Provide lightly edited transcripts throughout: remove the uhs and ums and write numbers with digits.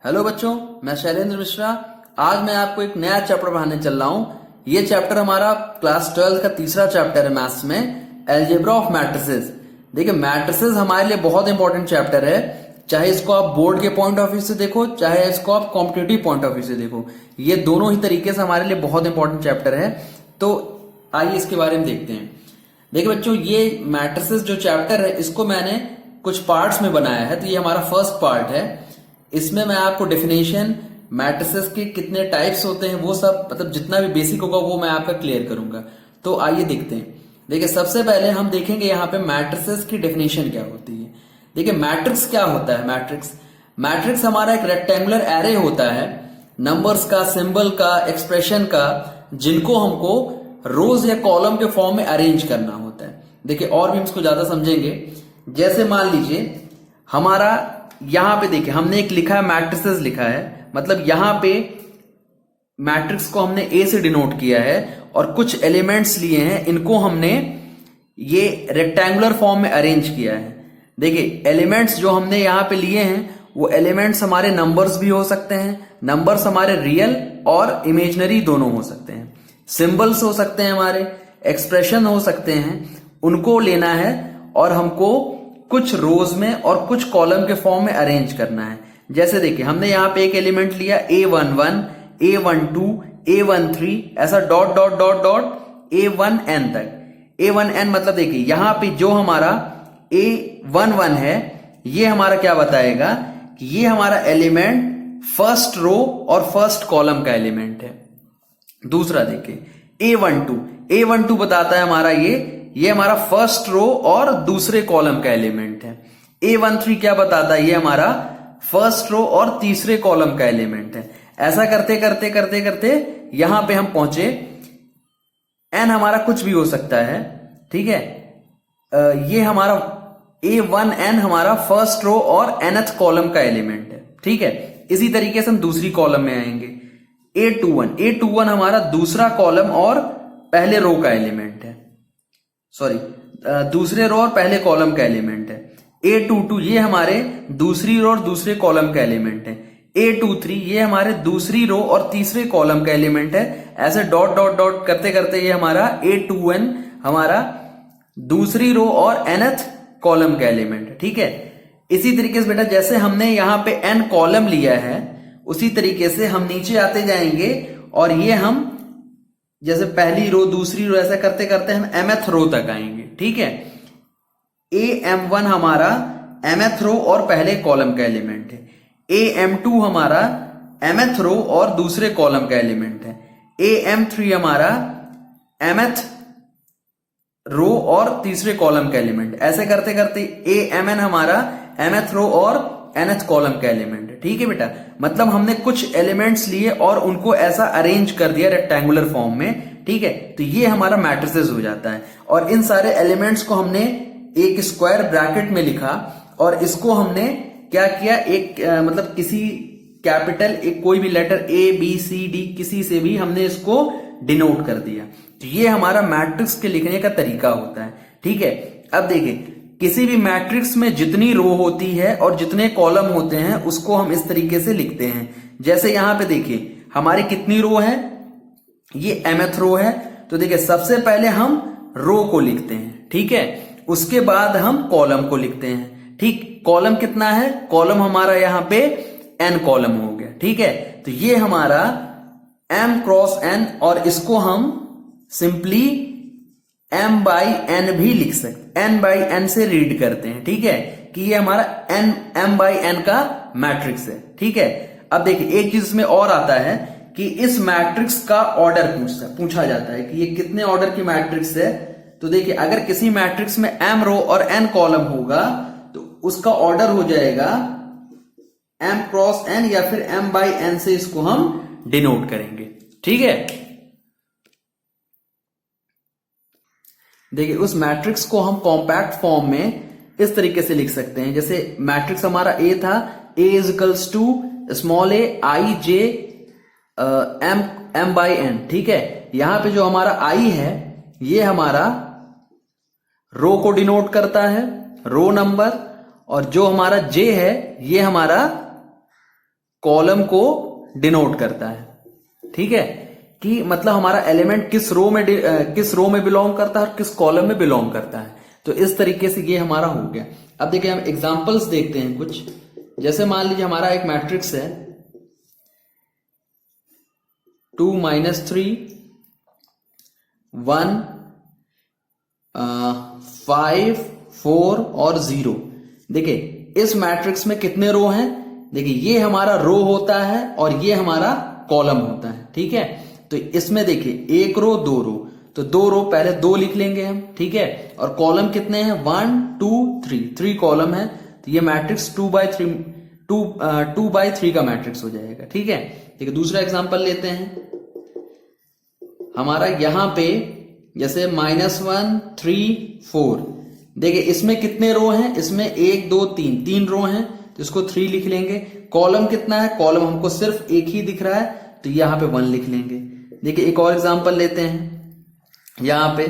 Hello बच्चों, मैं शैलेंद्र मिश्रा। आज मैं आपको एक नया चैप्टर पढ़ाने चल रहा हूं। ये चैप्टर हमारा क्लास 12 का तीसरा चैप्टर है मैथ्स में, अलजेब्रा ऑफ मैट्रिसेस। देखिए, मैट्रिसेस हमारे लिए बहुत इंपॉर्टेंट चैप्टर है। चाहे इसको आप बोर्ड के पॉइंट ऑफ व्यू से देखो, चाहे इसको आप कॉम्पिटिटिव पॉइंट ऑफ व्यू से देखो, ये दोनों ही तरीके से हमारे लिए बहुत इंपॉर्टेंट चैप्टर है। तो आइए इसके बारे में देखते हैं। देखिए बच्चों, ये मैट्रिसेस जो चैप्टर है इसको मैंने कुछ पार्ट्स में बनाया है। तो ये हमारा फर्स्ट पार्ट है। इसमें मैं आपको डेफिनेशन, मैट्रिसेस के कितने टाइप्स होते हैं, वो सब मतलब जितना भी बेसिक होगा वो मैं आपका क्लियर करूंगा। तो आइए देखते हैं। देखिए, सबसे पहले हम देखेंगे यहाँ पे मैट्रिसेस की डेफिनेशन क्या होती है। देखिए, मैट्रिक्स क्या होता है। मैट्रिक्स हमारा एक रेक्टेंगुलर एरे होता है नंबर्स का, सिंबल का, एक्सप्रेशन का, जिनको हमको रोज या कॉलम के फॉर्म में अरेंज करना होता है। देखिए, और भी हम इसको ज्यादा समझेंगे। जैसे मान लीजिए हमारा यहां पे देखिए हमने एक लिखा है, मैट्रिसेस लिखा है, मतलब यहां पे मैट्रिक्स को हमने ए से डिनोट किया है और कुछ एलिमेंट्स लिए हैं, इनको हमने ये रेक्टेंगुलर फॉर्म में अरेंज किया है। देखिए, एलिमेंट्स जो हमने यहां पे लिए हैं वो एलिमेंट्स हमारे नंबर्स भी हो सकते हैं, नंबर्स हमारे रियल और इमेजिनरी दोनों हो सकते हैं, सिंबल्स हो सकते हैं, हमारे एक्सप्रेशन हो सकते हैं, उनको लेना है और हमको कुछ रोज में और कुछ कॉलम के फॉर्म में अरेंज करना है। जैसे देखिए, हमने यहां पे एक एलिमेंट लिया A11, A12, A13, ऐसा dot dot dot dot A1n तक। A1n मतलब देखिए यहां पे जो हमारा A11 है ये हमारा क्या बताएगा कि ये हमारा एलिमेंट फर्स्ट रो और फर्स्ट कॉलम का एलिमेंट है। दूसरा देखिए A12 बताता है हमारा ये हमारा फर्स्ट रो और दूसरे कॉलम का एलिमेंट है। A13 क्या बताता है, ये हमारा फर्स्ट रो और तीसरे कॉलम का एलिमेंट है। ऐसा करते करते करते करते यहां पे हम पहुंचे। n हमारा कुछ भी हो सकता है, ठीक है। ये हमारा A1n हमारा फर्स्ट रो और nth कॉलम का एलिमेंट है, ठीक है। इसी तरीके से हम दूसरी कॉलम में आएंगे। A21 हमारा दूसरा कॉलम और पहले रो का एलिमेंट है, सॉरी दूसरे रो और पहले कॉलम का एलिमेंट है। A22 ये हमारे दूसरी रो और दूसरे कॉलम का एलिमेंट है। A23 ये हमारे दूसरी रो और तीसरे कॉलम का एलिमेंट है। ऐसे डॉट डॉट डॉट करते करते ये हमारा A2n हमारा दूसरी रो और nth कॉलम का एलिमेंट है, ठीक है। इसी तरीके से बेटा, जैसे हमने यहां पे n कॉलम लिया है उसी तरीके से हम नीचे आते जाएंगे और ये हम जैसे पहली रो दूसरी रो ऐसा करते करते हम mth रो तक आएंगे, ठीक है। AM1 हमारा mth रो और पहले कॉलम का एलिमेंट है। AM2 हमारा mth रो और दूसरे कॉलम का एलिमेंट है। AM3 हमारा mth रो और तीसरे कॉलम का एलिमेंट। ऐसे करते करते AMN हमारा mth रो और nth कॉलम का एलिमेंट है, ठीक है बेटा। मतलब हमने कुछ एलिमेंट्स लिए और उनको ऐसा अरेंज कर दिया रेक्टेंगुलर फॉर्म में, ठीक है। तो ये हमारा मैट्रिसेस हो जाता है। और इन सारे एलिमेंट्स को हमने एक स्क्वायर ब्रैकेट में लिखा और इसको हमने क्या किया, एक मतलब किसी कैपिटल एक कोई भी लेटर ABCD किसी से भी हमने इसको डिनोट कर दिया। तो ये हमारा मैट्रिक्स के लिखने का तरीका होता है, ठीक है। अब देखिए, किसी भी मैट्रिक्स में जितनी रो होती है और जितने कॉलम होते हैं उसको हम इस तरीके से लिखते हैं। जैसे यहां पे देखिए हमारी कितनी रो है, ये mth रो है। तो देखिए, सबसे पहले हम रो को लिखते हैं, ठीक है। उसके बाद हम कॉलम को लिखते हैं, ठीक। कॉलम कितना है, कॉलम हमारा यहां पे n कॉलम हो गया, ठीक है। तो ये हमारा m क्रॉस n, और इसको हम सिंपली m/n भी लिख सकते, n/n से रीड करते हैं, ठीक है, कि ये हमारा m/n का मैट्रिक्स है, ठीक है। अब देखिए, एक चीज इसमें और आता है कि इस मैट्रिक्स का ऑर्डर पूछा जाता है कि ये कितने ऑर्डर की मैट्रिक्स है। तो देखिए, अगर किसी मैट्रिक्स में m रो और n कॉलम होगा तो उसका ऑर्डर हो जाएगा m क्रॉस n, या फिर m/n से इसको हम डिनोट करेंगे, ठीक है। देखिए, उस मैट्रिक्स को हम कॉम्पैक्ट फॉर्म में इस तरीके से लिख सकते हैं। जैसे मैट्रिक्स हमारा A था, A is equals to small a I j m/n, ठीक है। यहां पे जो हमारा I है ये हमारा रो को डिनोट करता है, रो नंबर, और जो हमारा J है ये हमारा कॉलम को डिनोट करता है। ठीक है, कि मतलब हमारा एलिमेंट किस रो में बिलोंग करता है और किस कॉलम में बिलोंग करता है। तो इस तरीके से ये हमारा हो गया। अब देखिए हम एग्जांपल्स देखते हैं कुछ। जैसे मान लीजिए हमारा एक मैट्रिक्स है 2 - 3 1 5 4 और 0। देखिए इस मैट्रिक्स में कितने रो हैं? देखिए ये हमारा रो होता है और ये हमारा कॉलम होता है। ठीक है, तो इसमें देखिए एक रो दो रो, तो दो रो पहले दो लिख लेंगे हम। ठीक है, और कॉलम कितने हैं? 1 2 3, 3 कॉलम है। तो ये मैट्रिक्स 2/3 का मैट्रिक्स हो जाएगा। ठीक है, देखिए दूसरा एग्जांपल लेते हैं। हमारा यहां पे जैसे -1 3 4, देखिए इसमें कितने रो हैं? इसमें 1 2 3, 3 रो हैं, तो इसको 3 लिख लेंगे। कॉलम कितना है? कॉलम हमको सिर्फ एक ही दिख रहा है, तो यहां पे 1 लिख लेंगे। देखिए एक और एग्जांपल लेते हैं। यहां पे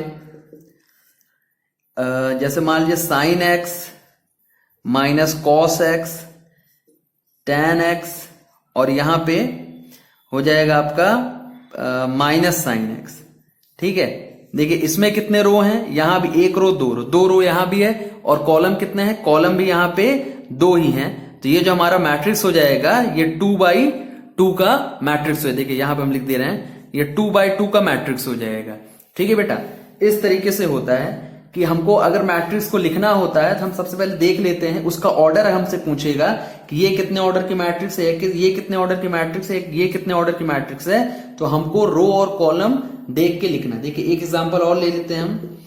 जैसे मान लीजिए sin x - cos x tan x, और यहां पे हो जाएगा आपका -sin x। ठीक है, देखिए इसमें कितने रो हैं? यहां भी एक रो दो रो, दो रो यहां भी है, और कॉलम कितने हैं? कॉलम भी यहां पे दो ही हैं। तो ये जो हमारा मैट्रिक्स हो जाएगा ये 2/2 का मैट्रिक्स है। देखिए यहां पे हम लिख दे रहे हैं ये 2/2 का मैट्रिक्स हो जाएगा। ठीक है बेटा, इस तरीके से होता है कि हमको अगर मैट्रिक्स को लिखना होता है तो हम सबसे पहले देख लेते हैं उसका ऑर्डर हमसे पूछेगा कि ये कितने ऑर्डर की मैट्रिक्स है, ये कितने ऑर्डर की मैट्रिक्स है, ये कितने ऑर्डर की मैट्रिक्स है। तो हमको रो और कॉलम देख के लिखना। देखिए एक एग्जांपल और ले लेते हैं हम।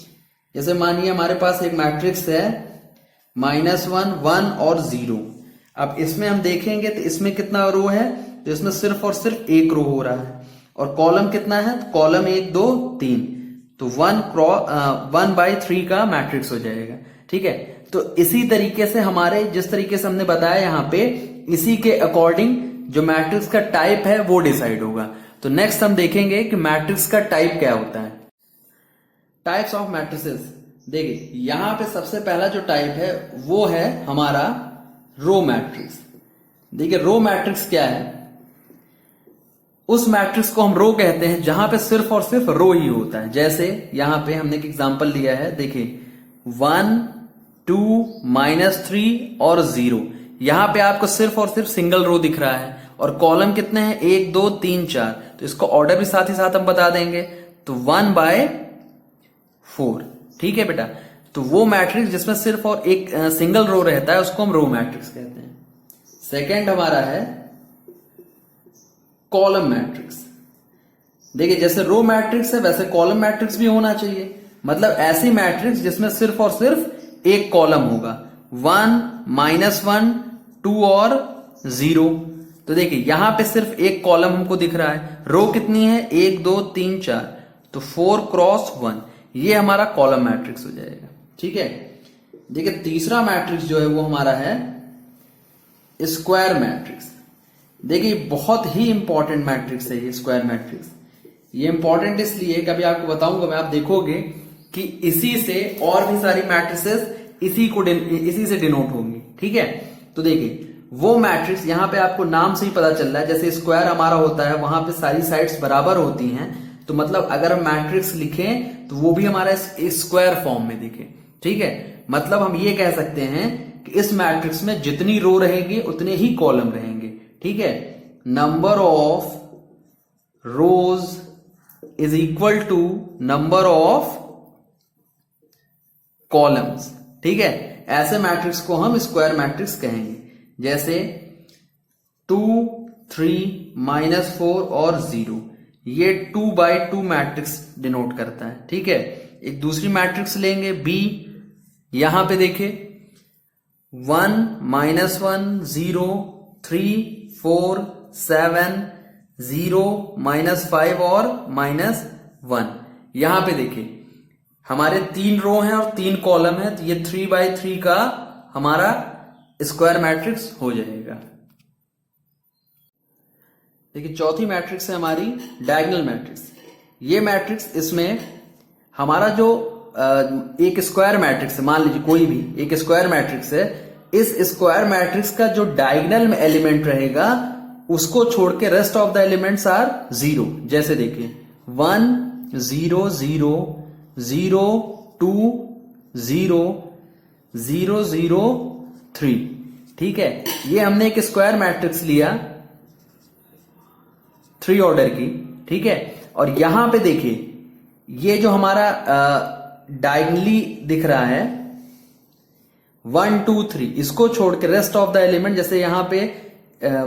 जैसे मानिए हमारे पास एक मैट्रिक्स है -1 1 और 0। अब इसमें हम देखेंगे तो इसमें कितना रो है? तो इसमें सिर्फ और सिर्फ एक रो हो रहा है, और कॉलम कितना है? तो कॉलम 1 2 3, तो 1/3 का मैट्रिक्स हो जाएगा। ठीक है, तो इसी तरीके से हमारे जिस तरीके से हमने बताया यहां पे, इसी के अकॉर्डिंग जो मैट्रिक्स का टाइप है वो डिसाइड होगा। तो नेक्स्ट हम देखेंगे कि मैट्रिक्स का टाइप क्या होता है। Types of matrices. देखिए यहां पे सबसे पहला जो टाइप है वो है हमारा रो मैट्रिक्स। देखिए रो मैट्रिक्स क्या है? उस मैट्रिक्स को हम रो कहते हैं जहां पे सिर्फ और सिर्फ रो ही होता है। जैसे यहां पे हमने एक एग्जांपल लिया है, देखिए 1 2 -3 और 0। यहां पे आपको सिर्फ और सिर्फ सिंगल रो दिख रहा है, और कॉलम कितने हैं? 1 2 3 4। तो इसको ऑर्डर भी साथ ही साथ हम बता देंगे, तो 1/4। ठीक है बेटा, तो वो मैट्रिक्स जिसमें सिर्फ और एक सिंगल रो रहता है उसको हम रो मैट्रिक्स कहते हैं। सेकेंड हमारा है कॉलम मैट्रिक्स। देखिए जैसे रो मैट्रिक्स है वैसे कॉलम मैट्रिक्स भी होना चाहिए। मतलब ऐसी मैट्रिक्स जिसमें सिर्फ और सिर्फ एक कॉलम होगा, 1 -1 2 और 0। तो देखिए यहां पे सिर्फ एक कॉलम हमको दिख रहा है। रो कितनी है? 1 2 3 4, तो 4 × 1, ये हमारा कॉलम मैट्रिक्स हो जाएगा। ठीक है, देखिए तीसरा मैट्रिक्स जो है वो हमारा है स्क्वायर मैट्रिक्स। देखिए बहुत ही इंपॉर्टेंट मैट्रिक्स है ये स्क्वायर मैट्रिक्स। ये इंपॉर्टेंट इसलिए कभी आपको बताऊंगा मैं, आप देखोगे कि इसी से और भी सारी मैट्रिसेस इसी से डिनोट होंगी। ठीक है, तो देखिए वो मैट्रिक्स यहाँ पे आपको नाम से ही पता चल रहा है। जैसे स्क्वायर हमारा होता है वहां पे सारी साइड्स बराबर होती हैं, तो मतलब अगर हम मैट्रिक्स लिखें तो वो भी हमारा स्क्वायर फॉर्म में दिखे। ठीक है, मतलब हम ये कह सकते हैं कि इस मैट्रिक्स में जितनी रो रहेगी उतने ही कॉलम रहेंगे। ठीक है, number of rows is equal to number of columns. ठीक है, ऐसे मैट्रिक्स को हम स्क्वायर मैट्रिक्स कहेंगे। जैसे 2 3 -4 और 0, ये 2/2 मैट्रिक्स डिनोट करता है। ठीक है, एक दूसरी मैट्रिक्स लेंगे बी। यहां पे देखें 1 -1 0 3 4 7 0 -5 और -1। यहां पे देखिए हमारे 3 रो हैं और 3 कॉलम है, तो ये 3/3 का हमारा स्क्वायर मैट्रिक्स हो जाएगा। देखिए चौथी मैट्रिक्स है हमारी डायगोनल मैट्रिक्स। ये मैट्रिक्स, इसमें हमारा जो एक स्क्वायर मैट्रिक्स है, मान लीजिए कोई भी एक स्क्वायर मैट्रिक्स है, इस स्क्वायर मैट्रिक्स का जो डायगोनल में एलिमेंट रहेगा उसको छोड़ के rest of the elements are 0। जैसे देखिए 1 0 0 0 2 0 0 0 3। ठीक है, ये हमने एक स्क्वायर मैट्रिक्स लिया 3 ऑर्डर की। ठीक है, और यहां पे देखिए ये जो हमारा डायगनली दिख रहा है 1 2 3, इसको छोड़ के रेस्ट ऑफ द एलिमेंट, जैसे यहां पे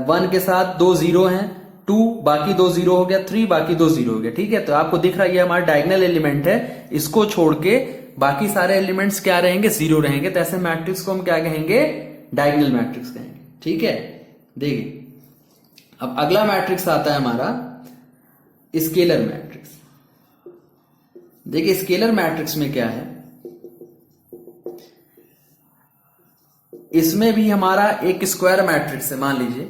1 के साथ 2 0 हैं, 2 बाकी 2 0 हो गया, 3 बाकी 2 0 हो गया। ठीक है, तो आपको दिख रहा है ये हमारा डायगनल एलिमेंट है, इसको छोड़ के बाकी सारे एलिमेंट्स क्या रहेंगे, 0 रहेंगे। तो ऐसे मैट्रिक्स को हम क्या कहेंगे, डायगनल मैट्रिक्स कहेंगे। ठीक है, देखिए अब अगला मैट्रिक्स आता है हमारा स्केलर मैट्रिक्स। देखिए स्केलर मैट्रिक्स में क्या है, इसमें भी हमारा एक स्क्वायर मैट्रिक्स है। मान लीजिए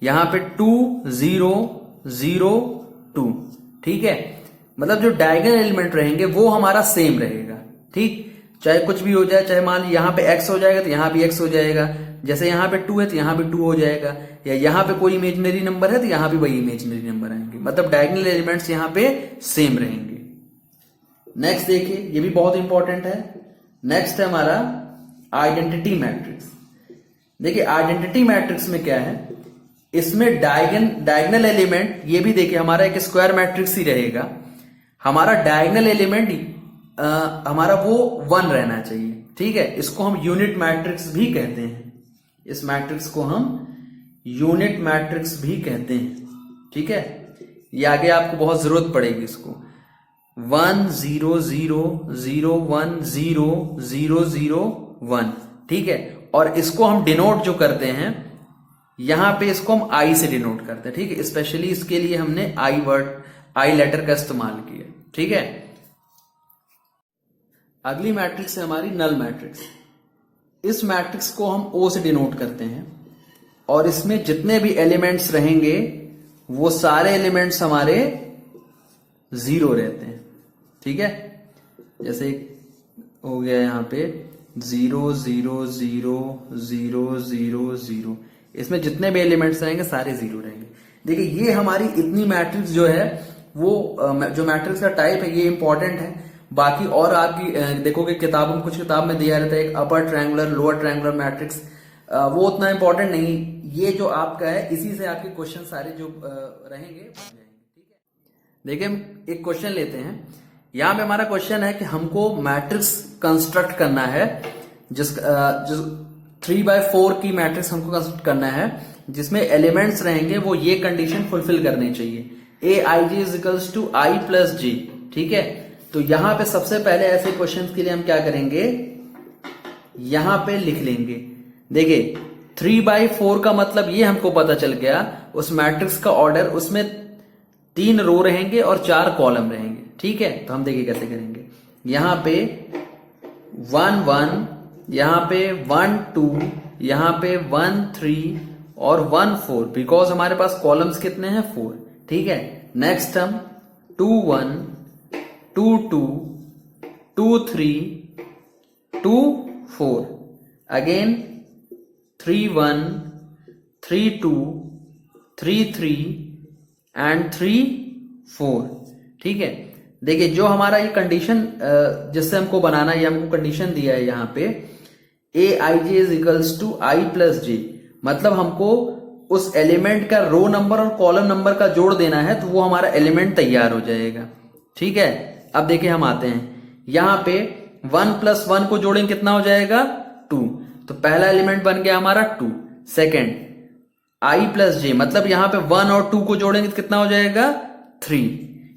यहां पे 2 0 0 2। ठीक है, मतलब जो डायगोनल एलिमेंट रहेंगे वो हमारा सेम रहेगा। ठीक, चाहे कुछ भी हो जाए, चाहे मान लीजिए यहां पे x हो जाएगा तो यहां भी x हो जाएगा, जैसे यहां पे 2 है तो यहां भी 2 हो जाएगा, या यहां पे कोई इमेजिनरी नंबर है तो यहां भी वही इमेजिनरी नंबर आएंगे, मतलब डायगोनल एलिमेंट्स यहां पे सेम रहेंगे। नेक्स्ट देखिए, ये भी बहुत इंपॉर्टेंट है। नेक्स्ट है हमारा आइडेंटिटी मैट्रिक्स। देखिए आइडेंटिटी मैट्रिक्स में क्या है, इसमें डायगोनल एलिमेंट, ये भी देखिए हमारा एक स्क्वायर मैट्रिक्स ही रहेगा, हमारा डायगोनल एलिमेंट हमारा वो 1 रहना चाहिए। ठीक है, इसको हम यूनिट मैट्रिक्स भी कहते हैं, इस मैट्रिक्स को हम यूनिट मैट्रिक्स भी कहते हैं। ठीक है, ये आगे आपको बहुत जरूरत पड़ेगी इसको। 1 0 0 0 1 0 0 0 1। ठीक है, और इसको हम डिनोट जो करते हैं, यहां पे इसको हम आई से डिनोट करते हैं। ठीक है, स्पेशली इसके लिए हमने आई लेटर का इस्तेमाल किया। ठीक है, अगली मैट्रिक्स है हमारी नल मैट्रिक्स। इस मैट्रिक्स को हम ओ से डिनोट करते हैं, और इसमें जितने भी एलिमेंट्स रहेंगे वो सारे एलिमेंट्स हमारे 0 रहते हैं। ठीक है, जैसे हो गया यहां पे 0 0 0 0 0 0, इसमें जितने भी एलिमेंट्स रहेंगे सारे 0 रहेंगे। देखिए ये हमारी इतनी मैट्रिक्स जो है वो जो मैट्रिक्स का टाइप है ये इंपॉर्टेंट है। बाकी और आपकी देखोगे किताबों में, कुछ किताब में दिया रहता है एक upper triangular lower triangular matrix, वो उतना इंपॉर्टेंट नहीं। ये जो आपका है इसी से आपके क्वेश्चन सारे जो रहेंगे बन जाएंगे। ठीक है, देखिए हम एक क्वेश्चन लेते हैं। यहां पे हमारा क्वेश्चन है कि हमको मैट्रिक्स कंस्ट्रक्ट करना है, जो 3/4 की मैट्रिक्स हमको कंस्ट्रक्ट करना है, जिसमें एलिमेंट्स रहेंगे वो ये कंडीशन फुलफिल करने चाहिए, aij is equals to i plus j। ठीक है, तो यहां पे सबसे पहले ऐसे क्वेश्चंस के लिए हम क्या करेंगे, यहां पे लिख लेंगे। देखिए 3/4 का मतलब ये हमको पता चल गया, उस मैट्रिक्स का ऑर्डर, उसमें 3 रो रहेंगे और 4 कॉलम रहेंगे। ठीक है, तो हम देखिए कैसे करेंगे। यहां पे 1 1, यहां पे 1 2, यहां पे 1 3 और 1 4, बिकॉज हमारे पास कॉलम्स कितने हैं 4। ठीक है, नेक्स्ट हम 2 1 2 2 2 3 2 4, अगेन 3 1 3 2 3 3 एंड 3 4। ठीक है, देखिए जो हमारा ये कंडीशन जिससे हमको बनाना है, ये हमको कंडीशन दिया है यहाँ पे aij is equals to i plus j, मतलब हमको उस एलिमेंट का रो नंबर और कॉलम नंबर का जोड़ देना है, तो वो हमारा एलिमेंट तैयार हो जाएगा। ठीक है, अब देखिए हम आते हैं यहां पे 1 प्लस 1 को जोड़ेंगे कितना हो जाएगा 2, तो पहला एलिमेंट बन गया हमारा 2। सेकेंड i प्लस j, मतलब यहां पे 1 और 2 को जोड़ेंगे तो कितना हो जाएगा 3,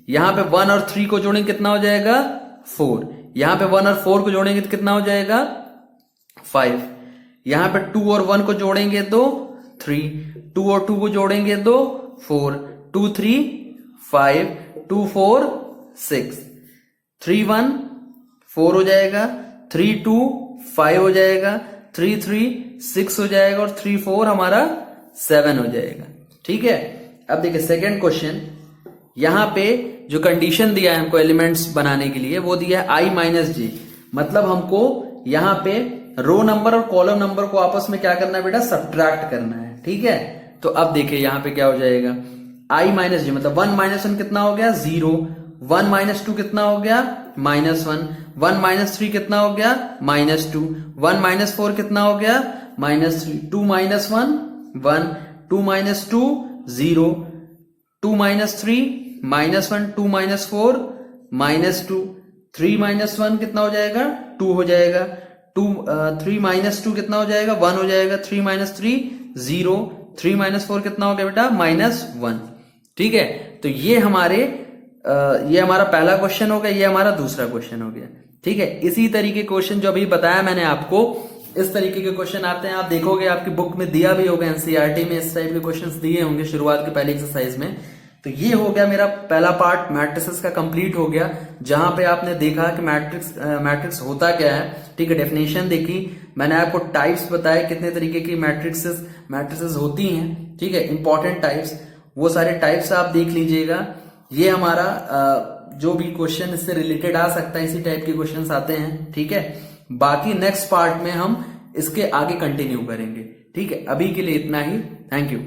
यहां पे 1 और 3 को जोड़ेंगे कितना हो जाएगा 4, यहां पे 1 और 4 को जोड़ेंगे तो कितना हो जाएगा 5, यहां पे 2 और 1 को जोड़ेंगे तो 3, 2 और 2 को जोड़ेंगे तो 4, 2 3 5, 2 4 6, 3 1 4 हो जाएगा, 3 2 5 हो जाएगा, 3 3 6 हो जाएगा और 3 4 हमारा 7 हो जाएगा। ठीक है, अब देखिए सेकेंड क्वेश्चन, यहां पे जो कंडीशन दिया है हमको एलिमेंट्स बनाने के लिए, वो दिया है i माइनस j, मतलब हमको यहां पे रो नंबर और कॉलम नंबर को आपस में क्या करना है बेटा, सब्ट्रैक्ट करना है। ठीक है, तो अब देखिए यहाँ पे क्या हो जाएगा, i माइनस जे मतलब 1 माइनस 1 कितना हो गया 0, 1 माइनस 2 कितना हो गया -1, 1 माइनस 3 कितना हो गया -2, 1 माइनस 4 कितना हो गया -3, 2 minus 1 1, 2 minus 2 0, 2 minus 3 -1, 2 minus 4 -2, 3 minus 1 कितना हो जाएगा 2 हो जाएगा, 3 माइनस 2 कितना हो जाएगा 1 हो जाएगा, 3 माइनस 3 0, 3 माइनस 4 कितना हो गया बेटा -1। ठीक है, तो ये हमारा पहला क्वेश्चन हो गया, ये हमारा दूसरा क्वेश्चन हो गया। ठीक है, इसी तरीके क्वेश्चन जो अभी बताया मैंने आपको, इस तरीके के क्वेश्चन आते हैं। आप देखोगे आपकी बुक में दिया भी होगा, एनसीईआरटी में इस टाइप के क्वेश्चंस दिए होंगे शुरुआत के पहले एक्सरसाइज में। तो ये हो गया मेरा पहला पार्ट मैट्रिसेस का कंप्लीट हो गया, जहां पे आपने देखा कि मैट्रिक्स होता क्या है। ठीक है, डेफिनेशन देखी, मैंने आपको टाइप्स बताए कितने तरीके की मैट्रिसेस होती हैं। ठीक है, इंपॉर्टेंट टाइप्स, वो सारे टाइप्स आप देख लीजिएगा। ये हमारा जो भी क्वेश्चन इससे रिलेटेड आ सकता है, इसी टाइप के क्वेश्चंस आते हैं। ठीक है, बाकी नेक्स्ट पार्ट में हम इसके आगे कंटिन्यू करेंगे। ठीक है, अभी के लिए इतना ही, थैंक यू।